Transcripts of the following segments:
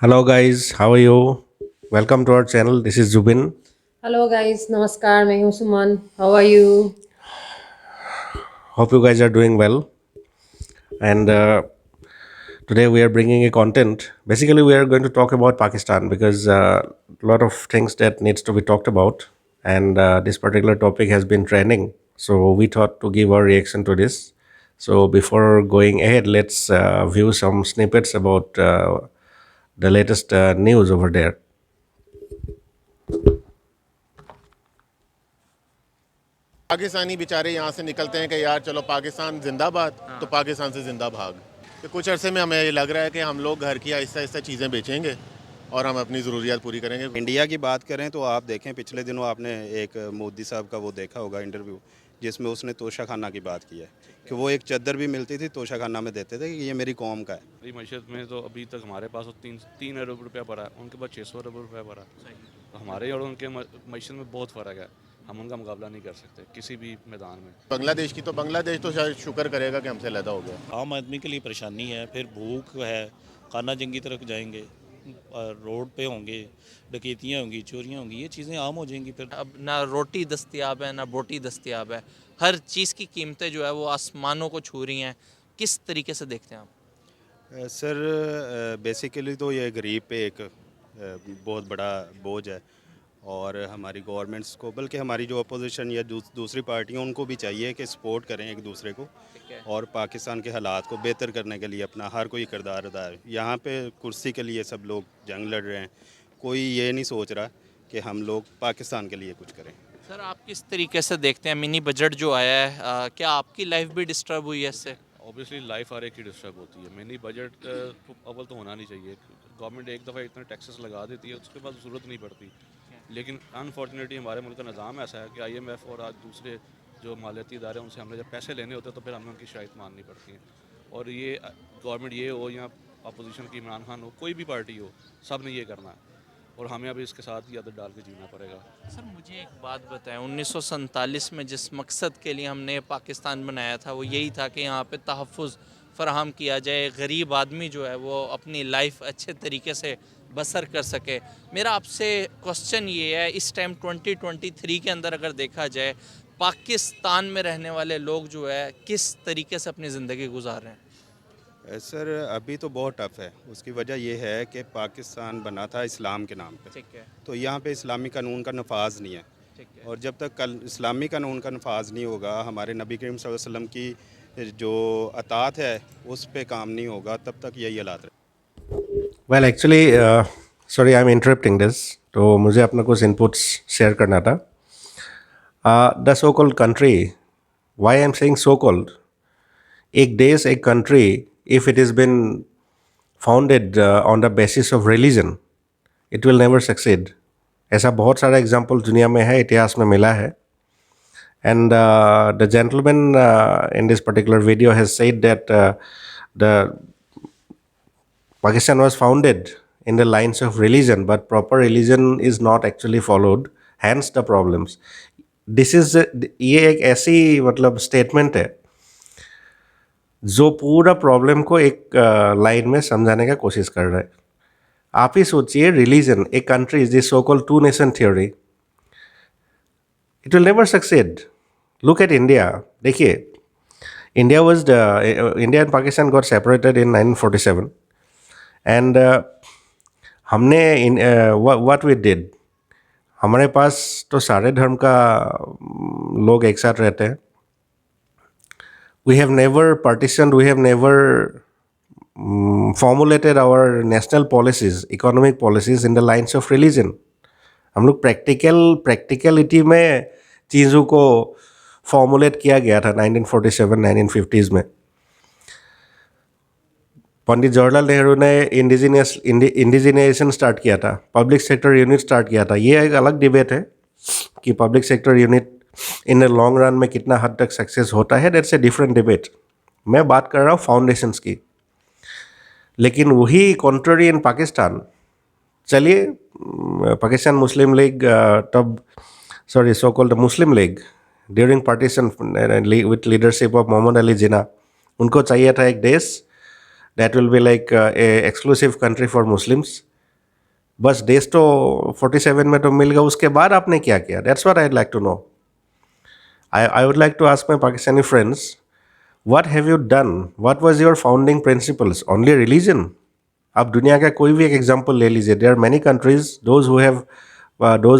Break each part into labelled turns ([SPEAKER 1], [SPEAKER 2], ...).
[SPEAKER 1] Hello guys, how are you? Welcome to our channel. This is Zubin.
[SPEAKER 2] Hello guys, नमस्कार। मैं हूँ Suman. How are you?
[SPEAKER 1] Hope you guys are doing well. And today we are bringing a content. Basically, we are going to talk about Pakistan because a lot of things that needs to be talked about, and this particular topic has been trending. So we thought to give our reaction to this. So before going ahead, let's view some snippets about the latest news over there.
[SPEAKER 3] Pakistani बेचारे यहाँ से निकलते हैं कि यार चलो पाकिस्तान जिंदाबाद, तो पाकिस्तान से जिंदा भाग। तो कुछ अरसे में हमें ये लग रहा है कि हम लोग घर की आहिस्ता आहिस्ता चीज़ें बेचेंगे और हम अपनी ज़रूरियात पूरी करेंगे।
[SPEAKER 4] इंडिया की बात करें तो आप देखें पिछले दिनों आपने एक मोदी साहब का वो देखा होगा इंटरव्यू, जिसमें उसने तोशा खाना की बात की है कि वो एक चद्दर भी मिलती थी तोशा खाना में देते थे कि ये मेरी कौम का है।
[SPEAKER 5] हमारी मैशत में तो अभी तक हमारे पास तो तीन तीन अरब रुपया भरा है, उनके पास 600 अरब रुपया भरा है। तो हमारे और उनके मैशत में बहुत फ़र्क है। हम उनका मुकाबला नहीं कर सकते किसी भी मैदान में।
[SPEAKER 3] बांग्लादेश तो शायद शुक्र करेगा कि हमसे अलहदा हो गया।
[SPEAKER 6] आम आदमी के लिए परेशानी है, फिर भूख है, खाना जंगी तरफ जाएंगे, रोड पे होंगे, डकैतियाँ होंगी, चोरियाँ होंगी, ये चीज़ें आम हो जाएंगी। फिर
[SPEAKER 7] अब ना रोटी दस्तयाब है ना बोटी दस्तयाब है। हर चीज़ की कीमतें जो है वो आसमानों को छू रही हैं। किस तरीके से देखते हैं आप?
[SPEAKER 4] सर बेसिकली तो ये गरीब पे एक बहुत बड़ा बोझ है और हमारी गवर्नमेंट्स को, बल्कि हमारी जो अपोजिशन या दूसरी पार्टियाँ उनको भी चाहिए कि सपोर्ट करें एक दूसरे को और पाकिस्तान के हालात को बेहतर करने के लिए अपना हर कोई किरदार अदा है। यहाँ पे कुर्सी के लिए सब लोग जंग लड़ रहे हैं, कोई ये नहीं सोच रहा कि हम लोग पाकिस्तान के लिए कुछ करें।
[SPEAKER 7] सर, आप किस तरीके से देखते हैं मिनी बजट जो आया है? क्या आपकी लाइफ भी डिस्टर्ब हुई है इससे?
[SPEAKER 5] ऑब्वियसली लाइफ हर एक की डिस्टर्ब होती है। मिनी बजट तो अव्वल तो होना नहीं चाहिए। गवर्नमेंट एक दफ़ा इतने टैक्सेस लगा देती है, उसके बाद ज़रूरत नहीं पड़ती। लेकिन अनफॉर्चुनेटली हमारे मुल्क का निज़ाम ऐसा है कि IMF और आज दूसरे जो मालियाती इदारे हैं उनसे हमने जब पैसे लेने होते हैं तो फिर हमें उनकी शिकायत माननी पड़ती है। और ये गवर्नमेंट ये हो या अपोजिशन की इमरान खान हो, कोई भी पार्टी हो, सब ने ये करना है और हमें अभी इसके साथ ही आदत डाल के जीना पड़ेगा।
[SPEAKER 7] सर, मुझे एक बात बताएं, 1947 में जिस मकसद के लिए हमने पाकिस्तान बनाया था वो यही था कि यहाँ पे तहफ़्फ़ुज़ फ़राहम किया जाए, गरीब आदमी जो है वो अपनी लाइफ अच्छे तरीके से बसर कर सके। मेरा आपसे क्वेश्चन ये है, इस टाइम 2023 के अंदर अगर देखा जाए, पाकिस्तान में रहने वाले लोग जो है किस तरीके से अपनी ज़िंदगी गुजार रहे हैं?
[SPEAKER 4] सर अभी तो बहुत टफ है। उसकी वजह यह है कि पाकिस्तान बना था इस्लाम के नाम पे,
[SPEAKER 7] ठीक है,
[SPEAKER 4] तो यहाँ पे इस्लामी कानून का नफाज नहीं है।
[SPEAKER 7] ठीक है।
[SPEAKER 4] और जब तक कल इस्लामी कानून का नफाज नहीं होगा, हमारे नबी करीम सल्लल्लाहु अलैहि वसल्लम की जो अतात है उस पे काम नहीं होगा, तब तक यही हालात रहे।
[SPEAKER 1] Well, actually, sorry, I'm interrupting this. तो मुझे अपना कुछ inputs शेयर करना था. The so-called country, why I'm saying so-called? एक देश, एक country, if it has been founded on the basis of religion, it will never succeed. ऐसा बहुत सारा एग्जाम्पल दुनिया में है, इतिहास में मिला है. And the gentleman in this particular video has said that the Pakistan was founded in the lines of religion, but proper religion is not actually followed. Hence the problems. This is ये एक ऐसी मतलब statement है जो पूरा problem को एक line में समझाने का कोशिश कर रहा है. आप ही सोचिए, रिलीजन, एक country, this so called two nation theory, it will never succeed. Look at India. देखिए, India and Pakistan got separated in 1947 and हमने व्हाट वी डिड, हमारे पास तो सारे धर्म का लोग एक साथ रहते हैं. We have never partitioned, we have never formulated our national policies, economic policies in the lines of religion. हम लोग प्रैक्टिकलिटी में चीज़ों को फॉर्मुलेट किया गया था 1947 1950s में. पंडित जवाहरलाल नेहरू ने इंडिजिनेशन स्टार्ट किया था, पब्लिक सेक्टर यूनिट स्टार्ट किया था. ये एक अलग डिबेट है कि public sector unit in the long run में कितना हद तक सक्सेस होता है, दैट्स ए डिफरेंट डिबेट. मैं बात कर रहा हूँ फाउंडेशंस की. लेकिन वही कॉन्ट्ररी इन पाकिस्तान. चलिए, Pakistan Muslim League so called Muslim League during partition with leadership of Mohammad Ali Jinnah, उनको चाहिए था एक देश that will be like a exclusive country for Muslims, बस डेज तो 47 में तो मिल गया, उसके बाद आपने क्या किया? That's what I like to know. I would like to ask my Pakistani friends, what have you done? What was your founding principles? Only religion? आप दुनिया का कोई भी एक एग्जाम्पल ले लीजिए. There are many countries those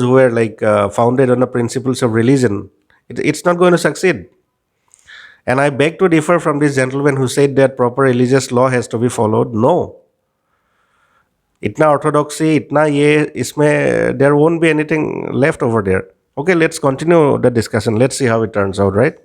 [SPEAKER 1] who are like founded on the principles of religion. It's not going to succeed. And I beg to differ from this gentleman who said that proper religious law has to be followed. No. इतना orthodoxy, इतना ये इसमें there won't be anything left over there. Okay, let's continue the discussion. Let's see how it turns out, right?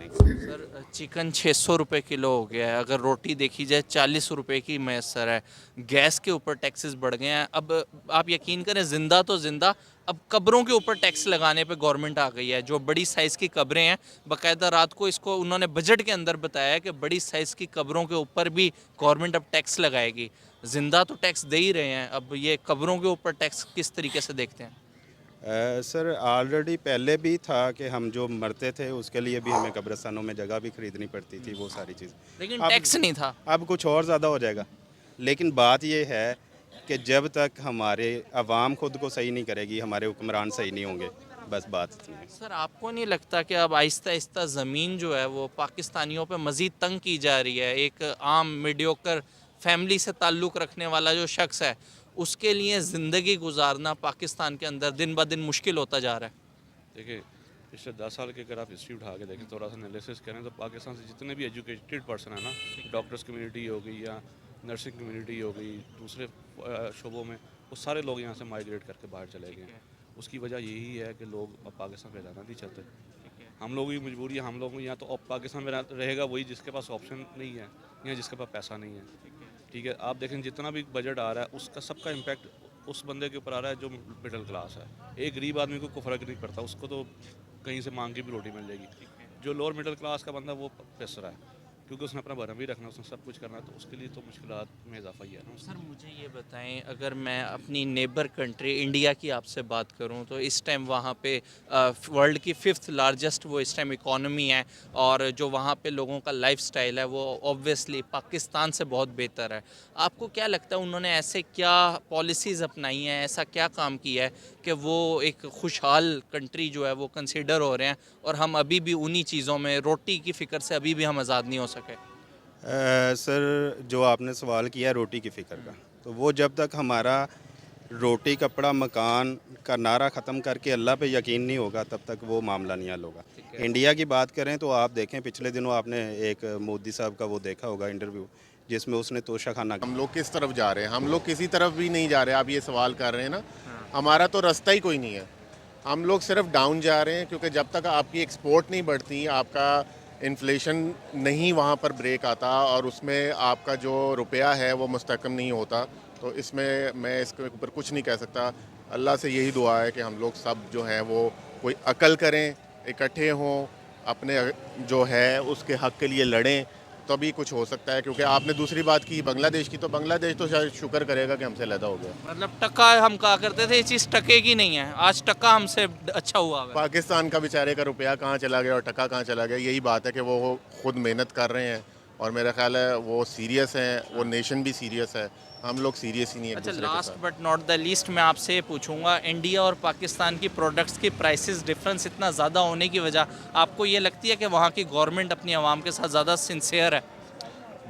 [SPEAKER 7] Sir chicken 600 रुपये kilo हो गया है, अगर रोटी देखी जाए 40 रुपये की मैसर है, गैस के ऊपर टैक्सेस बढ़ गए हैं. अब आप यकीन करें, ज़िंदा तो ज़िंदा, अब कब्रों के ऊपर टैक्स लगाने पे गवर्नमेंट आ गई है. जो बड़ी साइज़ की कब्रें हैं, बाकायदा रात को इसको उन्होंने बजट के अंदर बताया है कि बड़ी साइज़ की कब्रों के ऊपर भी गवर्नमेंट अब टैक्स लगाएगी. ज़िंदा तो टैक्स दे ही रहे हैं, अब ये कब्रों के ऊपर टैक्स किस तरीके से देखते हैं?
[SPEAKER 4] सर ऑलरेडी पहले भी था कि हम जो मरते थे उसके लिए भी हमें कब्रिस्तानों में जगह भी खरीदनी पड़ती थी, वो सारी चीज़.
[SPEAKER 7] लेकिन
[SPEAKER 4] अब-
[SPEAKER 7] टैक्स नहीं था.
[SPEAKER 4] अब कुछ और ज़्यादा हो जाएगा. लेकिन बात ये है कि जब तक हमारे अवाम खुद को सही नहीं करेगी, हमारे हुक्मरान सही नहीं होंगे. बस बात इतनी है.
[SPEAKER 7] सर आपको नहीं लगता कि अब आहिस्ता आहिस्ता ज़मीन जो है वो पाकिस्तानियों पे मज़ीद तंग की जा रही है? एक आम मीडियोकर फैमिली से ताल्लुक़ रखने वाला जो शख्स है, उसके लिए ज़िंदगी गुजारना पाकिस्तान के अंदर दिन ब दिन मुश्किल होता जा रहा है.
[SPEAKER 5] देखिए, पिछले 10 साल की अगर आप हिस्ट्री उठा के देखें, थोड़ा सा एनालिसिस करें, तो पाकिस्तान से जितने भी एजुकेटेड पर्सन है ना, डॉक्टर्स कम्युनिटी हो गई या नर्सिंग कम्युनिटी हो गई, दूसरे शोबों में, वो सारे लोग यहाँ से माइग्रेट करके बाहर चले गए हैं. उसकी वजह यही है कि लोग अब पाकिस्तान में रहना नहीं चाहते. हम लोगों की मजबूरी है, हम लोग यहाँ तो अब पाकिस्तान में रहेगा वही जिसके पास ऑप्शन नहीं है या जिसके पास पैसा नहीं है. ठीक है, आप देखें जितना भी बजट आ रहा है उसका सबका इम्पैक्ट उस बंदे के ऊपर आ रहा है जो मिडिल क्लास है. एक गरीब आदमी को कोई फ़र्क नहीं पड़ता, उसको तो कहीं से मांग के भी रोटी मिल जाएगी. जो लोअर मिडिल क्लास का बंदा वो पिस रहा है, क्योंकि उसने अपना भरम भी रखना, उसने सब कुछ करना है, तो उसके लिए तो मुश्किलात में इजाफा ही है ना.
[SPEAKER 7] सर मुझे ये बताएं, अगर मैं अपनी नेबर कंट्री इंडिया की आपसे बात करूं तो इस टाइम वहाँ पे वर्ल्ड की 5th लार्जेस्ट वो इस टाइम इकॉनमी है, और जो वहाँ पे लोगों का लाइफस्टाइल है वो ऑब्वियसली पाकिस्तान से बहुत बेहतर है. आपको क्या लगता है उन्होंने ऐसे क्या पॉलिसीज़ अपनाई हैं, ऐसा क्या काम किया है कि वो एक खुशहाल कंट्री जो है वो कंसिडर हो रहे हैं, और हम अभी भी उन्हीं चीज़ों में, रोटी की फ़िक्र से अभी भी हम आज़ाद नहीं हो सके?
[SPEAKER 4] सर जो आपने सवाल किया रोटी की फ़िक्र का, तो वो जब तक हमारा रोटी कपड़ा मकान का नारा ख़त्म करके अल्लाह पे यकीन नहीं होगा, तब तक वो मामला नहीं हल होगा. इंडिया की बात करें तो आप देखें, पिछले दिनों आपने एक मोदी साहब का वो देखा होगा इंटरव्यू, जिसमें उसने तोशाखाना.
[SPEAKER 3] हम लोग किस तरफ जा रहे हैं? हम लोग किसी तरफ भी नहीं जा रहे. आप ये सवाल कर रहे हैं ना, हमारा तो रास्ता ही कोई नहीं है. हम लोग सिर्फ डाउन जा रहे हैं, क्योंकि जब तक आपकी एक्सपोर्ट नहीं बढ़ती, आपका इन्फ्लेशन नहीं वहाँ पर ब्रेक आता, और उसमें आपका जो रुपया है वो मुस्तकम नहीं होता, तो इसमें मैं इसके ऊपर कुछ नहीं कह सकता. अल्लाह से यही दुआ है कि हम लोग सब जो हैं वो कोई अकल करें, इकट्ठे हों, अपने जो है उसके हक़ के लिए लड़ें, तभी कुछ हो सकता है. क्योंकि आपने दूसरी बात की बांग्लादेश की, तो बांग्लादेश तो शायद शुक्र करेगा कि हमसे अलहदा हो गया.
[SPEAKER 7] मतलब टका हम कहा करते थे, ये चीज़ टके की नहीं है, आज टका हमसे अच्छा हुआ है.
[SPEAKER 3] पाकिस्तान का बेचारे का रुपया कहाँ चला गया और टका कहाँ चला गया. यही बात है कि वो खुद मेहनत कर रहे हैं, और मेरा ख्याल है वो सीरियस हैं, वो नेशन भी सीरियस है. हम लोग सीरियस ही नहीं है एक
[SPEAKER 7] अच्छा,
[SPEAKER 3] दूसरे के
[SPEAKER 7] लास्ट
[SPEAKER 3] साथ.
[SPEAKER 7] बट नॉट द लीस्ट मैं आपसे ये पूछूंगा, इंडिया और पाकिस्तान की प्रोडक्ट्स की प्राइसेस डिफरेंस इतना ज़्यादा होने की वजह, आपको ये लगती है कि वहाँ की गवर्नमेंट अपनी आवाम के साथ ज़्यादा सिंसियर है?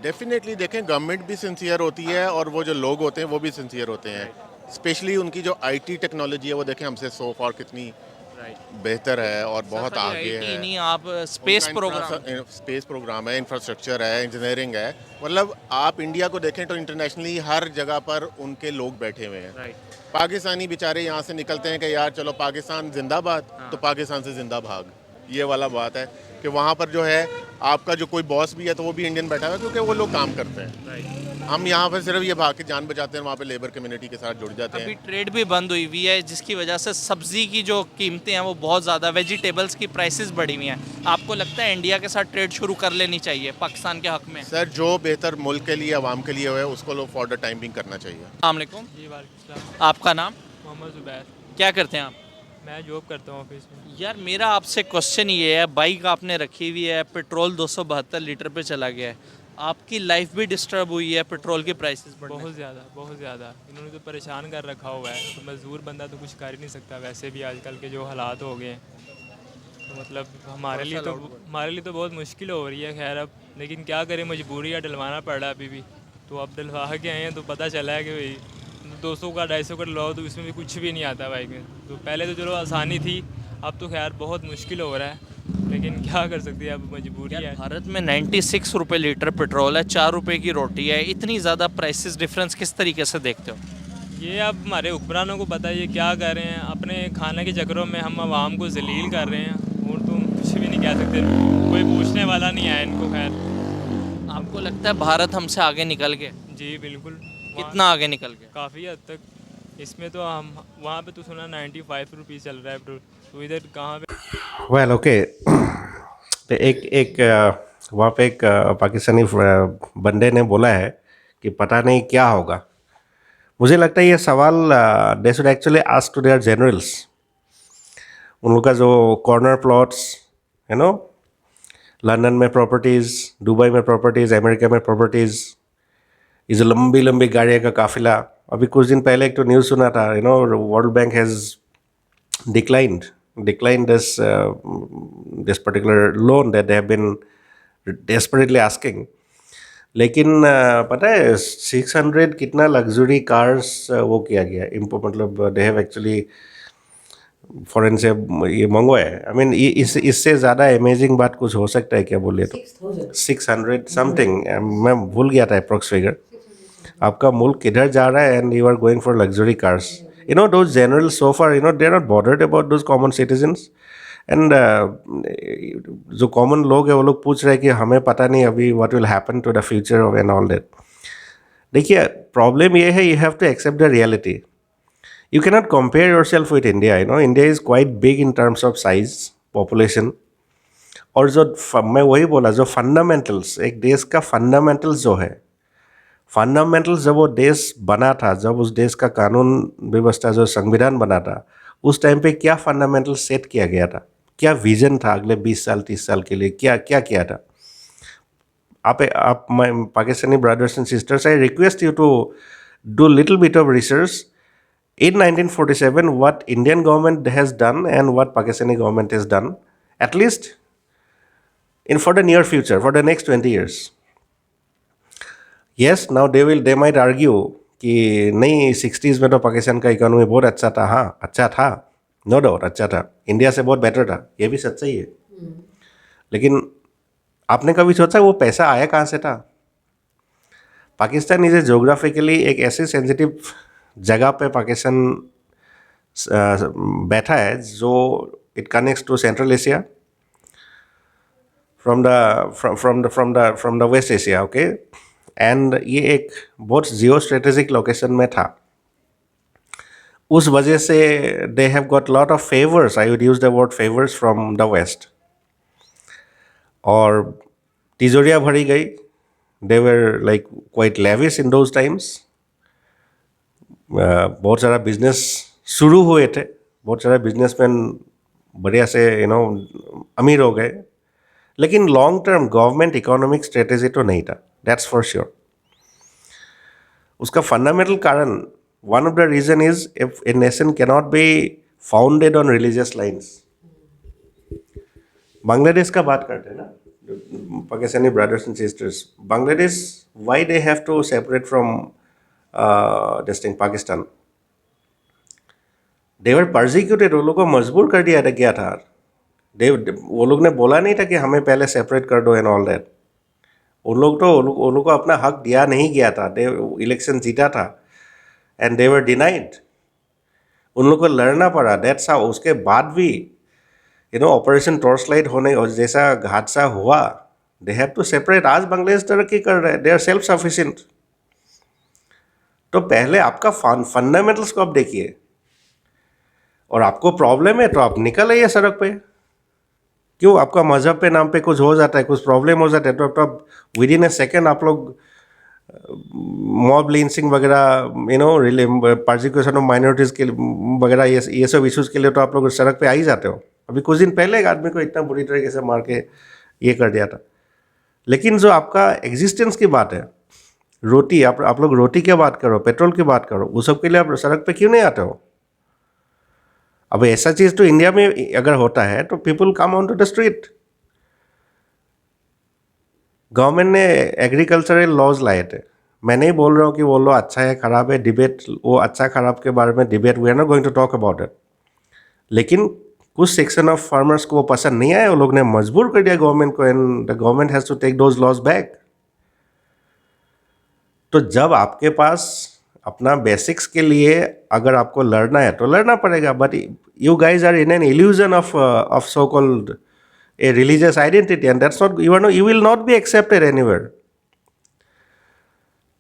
[SPEAKER 3] डेफिनेटली देखें, गवर्नमेंट भी सिंसियर होती है, और वो जो लोग होते हैं वो भी सिंसियर होते हैं. स्पेशली उनकी जो आईटी टेक्नोलॉजी है वो देखें हमसे सो फार कितनी बेहतर है और बहुत आगे है.
[SPEAKER 7] नहीं, आप स्पेस
[SPEAKER 3] प्रोग्राम है, इंफ्रास्ट्रक्चर है, इंजीनियरिंग है. मतलब आप इंडिया को देखें तो इंटरनेशनली हर जगह पर उनके लोग बैठे हुए हैं. पाकिस्तानी बेचारे यहाँ से निकलते हैं कि यार चलो पाकिस्तान जिंदाबाद, तो पाकिस्तान से जिंदा भाग. ये वाला बात है कि वहाँ पर जो है आपका जो कोई बॉस भी है तो वो भी इंडियन बैठा हुआ है, क्योंकि वो लोग काम करते हैं. हम यहाँ पर सिर्फ ये भाग के जान बचाते हैं, वहाँ पे लेबर कम्युनिटी के साथ जुड़ जाते
[SPEAKER 7] अभी
[SPEAKER 3] हैं.
[SPEAKER 7] ट्रेड भी बंद हुई हुई है, जिसकी वजह से सब्जी की जो कीमतें हैं वो बहुत ज़्यादा, वेजिटेबल्स की प्राइसेस बढ़ी हुई हैं. आपको लगता है इंडिया के साथ ट्रेड शुरू कर लेनी चाहिए पाकिस्तान के हक में?
[SPEAKER 3] सर जो बेहतर मुल्क के लिए, आवाम के लिए हो, उसको लोग फॉर द टाइम बिंग करना चाहिए.
[SPEAKER 7] अस्सलाम वालेकुम.
[SPEAKER 8] जी वालेकुम.
[SPEAKER 7] आपका नाम?
[SPEAKER 8] मोहम्मद ज़ुबैर.
[SPEAKER 7] क्या करते हैं आप?
[SPEAKER 8] मैं जॉब करता हूँ ऑफिस में.
[SPEAKER 7] यार मेरा आपसे क्वेश्चन ये है, बाइक आपने रखी हुई है, पेट्रोल 272 लीटर पे चला गया है, आपकी लाइफ भी डिस्टर्ब हुई है पेट्रोल के प्राइसेस बढ़ने से?
[SPEAKER 8] बहुत ज़्यादा इन्होंने तो परेशान कर रखा हुआ है। तो मजदूर बंदा तो कुछ कर ही नहीं सकता, वैसे भी आजकल के जो हालात हो गए हैं। तो मतलब हमारे लिए तो बहुत मुश्किल हो रही है। खैर अब लेकिन क्या करें, मजबूरी है, डलवाना पड़ रहा है अभी भी। तो अब डलवा के आए हैं तो पता चला है कि भाई 200 का 250 का डलवाओ तो इसमें भी कुछ भी नहीं आता बाइक में। तो पहले तो चलो आसानी थी, अब तो खैर बहुत मुश्किल हो रहा है। लेकिन क्या कर सकते हैं, अब मजबूरी है।
[SPEAKER 7] भारत में 96 रुपये लीटर पेट्रोल है, 4 रुपये की रोटी है। इतनी ज़्यादा प्राइसेस डिफरेंस किस तरीके से देखते हो?
[SPEAKER 8] ये अब हमारे हुक्मरानों को पता है ये क्या कर रहे हैं। अपने खाने के चक्करों में हम आवाम को जलील कर रहे हैं, और तो कुछ भी नहीं कह सकते। कोई पूछने वाला नहीं है इनको। खैर
[SPEAKER 7] आपको लगता है भारत हमसे आगे निकल गया?
[SPEAKER 8] जी बिल्कुल।
[SPEAKER 7] कितना आगे निकल गया?
[SPEAKER 8] काफ़ी हद तक। इसमें तो हम वहाँ पे तो सुना 95 रुपीज़ चल रहा है पेट्रोल, तो इधर कहाँ पे।
[SPEAKER 1] वेल ओके, तो एक वहाँ पे एक पाकिस्तानी बंदे ने बोला है कि पता नहीं क्या होगा। मुझे लगता है ये सवाल they should actually ask to their generals. उन लोग का जो कॉर्नर प्लॉट्स है नो, लंदन में प्रॉपर्टीज़, दुबई में प्रॉपर्टीज़, अमेरिका में प्रॉपर्टीज़, ये जो लंबी लंबी गाड़ियों का काफिला। अभी कुछ दिन पहले एक तो न्यूज़ सुना था, you know, world bank has declined this particular loan that they have been desperately asking. लेकिन पता है 600 कितना लग्जरी कार्स वो किया गया इम्पो, मतलब दे हैव एक्चुअली फॉरेन से ये मंगवाया है। आई मीन इससे ज़्यादा अमेजिंग बात कुछ हो सकता है क्या बोले तो? 600 समथिंग, मैं भूल गया था अप्रॉक्स फिगर। आपका मुल्क किधर जा रहा है and you are going for luxury cars. You know, those generals so far, you know, they're not bothered about those common citizens. And जो common लोग हैं वो लोग पूछ रहे हैं कि हमें पता नहीं अभी what will happen to the future of and all that. देखिए प्रॉब्लम ये है, you have to accept the reality. You cannot compare yourself with India. You know, India is quite big in terms of size, population. और जो मैं वही बोला, जो fundamentals, एक देश का fundamentals जो है, फंडामेंटल्स जब वो देश बना था, जब उस देश का कानून व्यवस्था जो संविधान बना था, उस टाइम पे क्या फंडामेंटल सेट किया गया था, क्या विजन था अगले 20 साल 30 साल के लिए, क्या क्या किया था। आप Pakistani brothers and sisters, I request you to do little bit of research in 1947 what Indian government has done and what Pakistani government has done, at least for the near future, for the next 20 years. Yes, now they might argue कि नहीं 60s में तो पाकिस्तान का economy बहुत अच्छा था। हाँ अच्छा था, नो डाउट अच्छा था, इंडिया से बहुत बेटर था, ये भी सच्चाई है। लेकिन आपने कभी सोचा वो पैसा आया कहाँ से था? पाकिस्तान इज ए जोग्राफिकली एक ऐसे सेंसिटिव जगह पे पाकिस्तान बैठा है जो it connects to Central Asia from the West Asia, okay. And ये एक बहुत जियो स्ट्रेटेजिक लोकेशन में था। उस वजह से they have got lot of favours, I would use the word favours from the west. और तिजोरिया भरी गई, they were like quite lavish in those times. बहुत सारा बिजनेस शुरू हुए थे, बहुत सारा बिजनेसमैन बढ़िया से यू नो अमीर हो गए, लेकिन long term government economic strategy तो नहीं था, दैट्स फॉर श्योर। उसका फंडामेंटल कारण, one of the reason is if a nation cannot be founded on religious lines. Bangladesh का बात करते हैं ना, Pakistani brothers and sisters, Bangladesh why they have to separate from this thing Pakistan? They were persecuted, वो लोग को मजबूर कर दिया गया था। वो लोग ने बोला नहीं था कि हमें पहले सेपरेट कर दो एंड ऑल दैट। उन लोग को अपना हक दिया नहीं गया था। इलेक्शन जीता था एंड दे वर डिनाइड। उन लोग को लड़ना पड़ा, दैट्स हाउ। उसके बाद भी you know operation torch light होने और जैसा हादसा हुआ, दे हैव टू सेपरेट। आज बांग्लादेश तरक्की कर रहे हैं, दे आर सेल्फ सफिशिएंट। तो पहले आपका फंडामेंटल्स को आप देखिए, और आपको प्रॉब्लम है तो आप निकल आइए सड़क पे। क्यों? आपका मजहब पे नाम पे कुछ हो जाता है, कुछ प्रॉब्लम हो जाता है, तो आप विद इन ए सेकेंड आप लोग मॉब लिंचिंग वगैरह, you know persecution of minorities के वगैरह, ये सब इश्यूज़ के लिए तो आप लोग सड़क पे आ ही जाते हो। अभी कुछ दिन पहले एक आदमी को इतना बुरी तरीके से मार के ये कर दिया था। लेकिन जो आपका एग्जिस्टेंस की बात है, रोटी, आप लोग रोटी की बात करो, पेट्रोल की बात करो, वो सब के लिए आप सड़क पे क्यों नहीं आते हो? अब ऐसा चीज़ तो इंडिया में अगर होता है तो people come on to the street. Government ने एग्रीकल्चरल लॉज लाए थे. मैं नहीं बोल रहा हूँ कि वो लॉ अच्छा है खराब है, डिबेट वो अच्छा खराब के बारे में debate, we are not going to talk about it. लेकिन कुछ सेक्शन ऑफ फार्मर्स को वो पसंद नहीं आया, वो लोग ने मजबूर कर दिया गवर्नमेंट को, and the government has to take those laws back. तो जब आपके पास अपना बेसिक्स के लिए अगर आपको लड़ना है तो लड़ना पड़ेगा. But you guys are in an illusion of so called a religious identity, and that's not, you will not be accepted anywhere.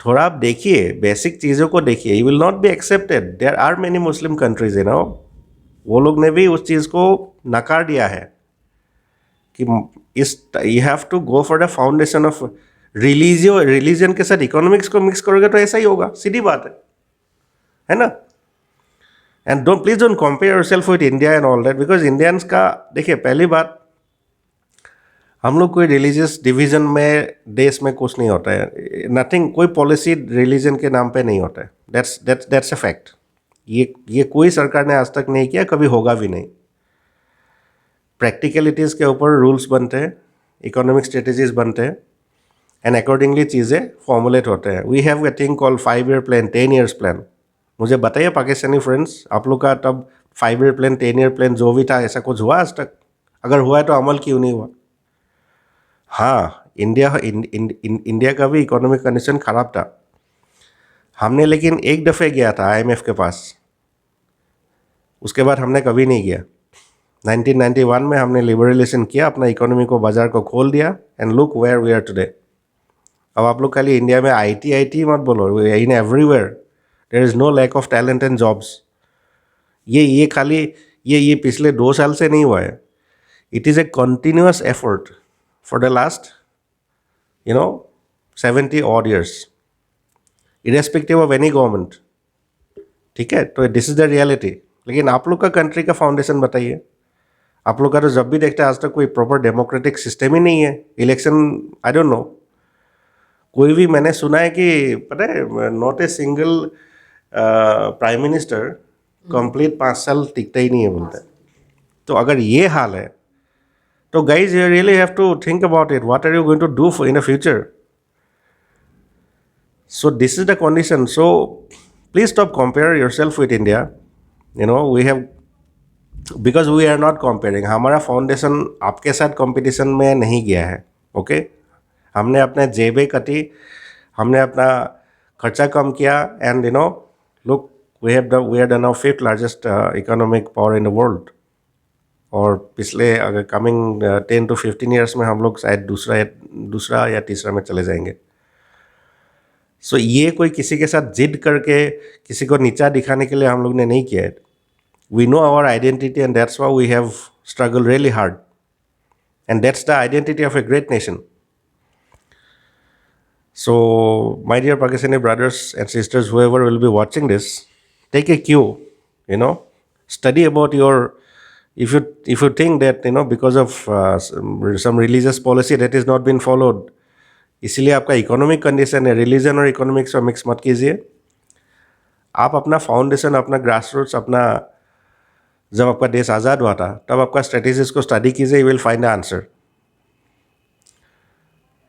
[SPEAKER 1] थोड़ा आप देखिए, बेसिक चीज़ों को देखिए, you will not be accepted. There are many Muslim countries, वो लोग ने भी उस चीज़ को नकार दिया है कि you have to go for the foundation of religion के साथ इकोनॉमिक्स को मिक्स करोगे तो ऐसा ही होगा, सीधी बात है ना? And please don't compare yourself with India and all that, because Indians का देखिए, पहली बात, हम लोग कोई रिलीजियस डिवीज़न में देश में कुछ नहीं होता है, नथिंग, कोई पॉलिसी रिलीजन के नाम पे नहीं होता है. That's a fact. ये कोई सरकार ने आज तक नहीं किया, कभी होगा भी नहीं. प्रैक्टिकलिटीज़ के ऊपर रूल्स बनते हैं, इकोनॉमिक स्ट्रेटजीज बनते हैं, एंड अकॉर्डिंगली चीज़ें फॉर्मुलेट होते हैं. We have a thing call 5 year plan, 10 years plan. मुझे बताइए पाकिस्तानी फ्रेंड्स, आप लोग का तब 5 year प्लान, 10 year प्लान जो भी था, ऐसा कुछ हुआ आज तक? अगर हुआ है तो अमल क्यों नहीं हुआ? हाँ, इंडिया का भी इकोनॉमिक कंडीशन ख़राब था. हमने लेकिन एक दफ़े गया था IMF के पास, उसके बाद हमने कभी नहीं गया. 1991 में हमने लिबरलाइजेशन किया, अपना इकोनॉमी को, बाजार को खोल दिया, and look where we are today. अब आप लोग खाली इंडिया में IT मत बोलो, in everywhere there is no lack of talent and jobs. ये खाली ये पिछले 2 साल से नहीं हुआ है. It is a continuous effort for the last 70 odd years, irrespective of any government. ठीक है, तो दिस इज़ द रियलिटी. लेकिन आप लोग का कंट्री का फाउंडेशन बताइए. आप लोग का तो जब भी देखते हैं आज तक कोई प्रॉपर डेमोक्रेटिक सिस्टम ही नहीं है. इलेक्शन, आई डोंट नो, कोई भी मैंने सुना है कि पता है, not a single prime minister complete 5 साल टिकता ही नहीं है बोलते हैं. तो अगर ये हाल है तो guys, you really have to think about it. What are you going to do in the future? So this is the condition. So please stop compare yourself with India. We have, because we are not comparing. हमारा foundation आपके साथ competition में नहीं गया है. Okay, हमने अपने जेबें कटी, हमने अपना खर्चा कम किया, and look, we are the now 5th largest economic power in the world. और पिछले अगर कमिंग 10 to 15 years में हम लोग शायद दूसरा या तीसरा में चले जाएंगे. सो ये कोई किसी के साथ जिद करके किसी को नीचा दिखाने के लिए हम लोग ने नहीं किया है. We know our identity, and that's why we have struggle really hard, and that's the identity of a great nation. So my dear Pakistani brothers and sisters, whoever will be watching this, take a cue, study about your, if you think that because of some religious policy that is not been followed, इसीलिए आपका economic condition है, religion और economics को mix मत कीजिए. आप अपना foundation, अपना ग्रास रूट्स, अपना, जब आपका देश आज़ाद हुआ था तब आपका स्ट्रेटेजीज को स्टडी कीजिए, you will find the answer.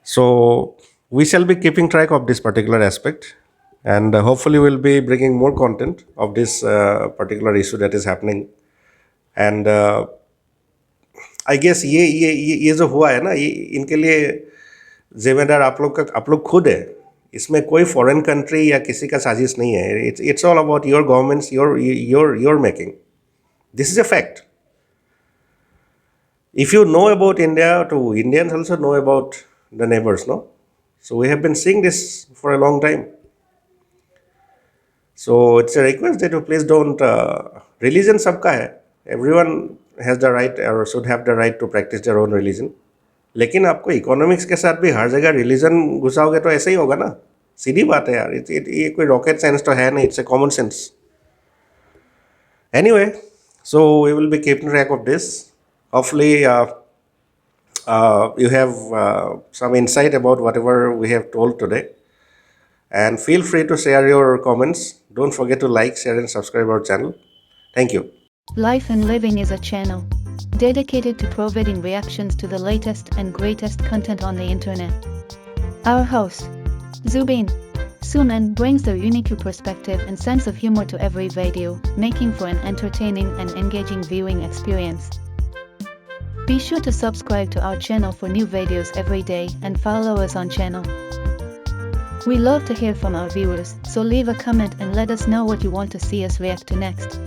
[SPEAKER 1] So we shall be keeping track of this particular aspect, and hopefully will be bringing more content of this particular issue that is happening. And I guess ये जो हुआ है ना, ये इनके लिए जिम्मेदार आप लोग खुद है. इसमें कोई फॉरेन कंट्री या किसी का साजिश नहीं है. It's all about your governments, your making. This is a fact. If you know about India, तो Indians also know about the neighbours, no? So we have been seeing this for a long time. So it's a request that you please don't, religion सबका है, everyone has the right or should have the right to practice their own religion. लेकिन आपको economics के साथ भी हर जगह religion घुसाओगे तो ऐसे ही होगा ना. सीधी बात है यार. ये कोई रॉकेट साइंस तो है नहीं, it's a common sense. Anyway, so we will be keeping track of this. Hopefully you have some insight about whatever we have told today. And feel free to share your comments. Don't forget to like, share, and subscribe our channel. Thank you.
[SPEAKER 9] Life and Living is a channel dedicated to providing reactions to the latest and greatest content on the internet. Our host, Zubin Suman, brings their unique perspective and sense of humor to every video, making for an entertaining and engaging viewing experience. Be sure to subscribe to our channel for new videos every day and follow us on channel. We love to hear from our viewers, so leave a comment and let us know what you want to see us react to next.